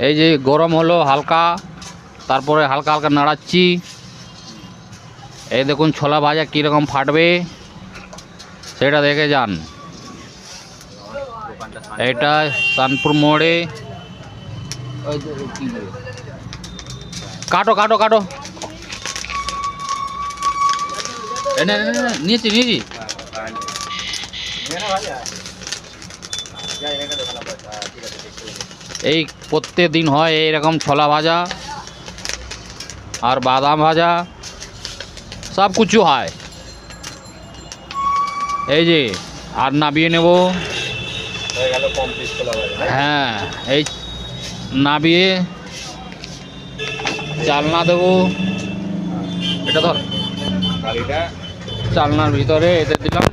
এই যে গরম হলো হালকা, তারপরে হালকা হালকা নাড়াচ্ছি। এই দেখুন ছোলা ভাজা কীরকম ফাটবে সেটা দেখে যান। এটা শানপুর মোড়ে। কাটো কাটো কাটো, নিয়েছি নিয়েছি। এই প্রত্যেক দিন হয় এইরকম ছোলা ভাজা আর বাদাম ভাজা, সব কিছু হয়। এই যে আর নাবিয়ে নেব। হ্যাঁ, এই নাবিয়ে চালনা দেবো। এটা ধর চালনার ভিতরে এতে দিলাম।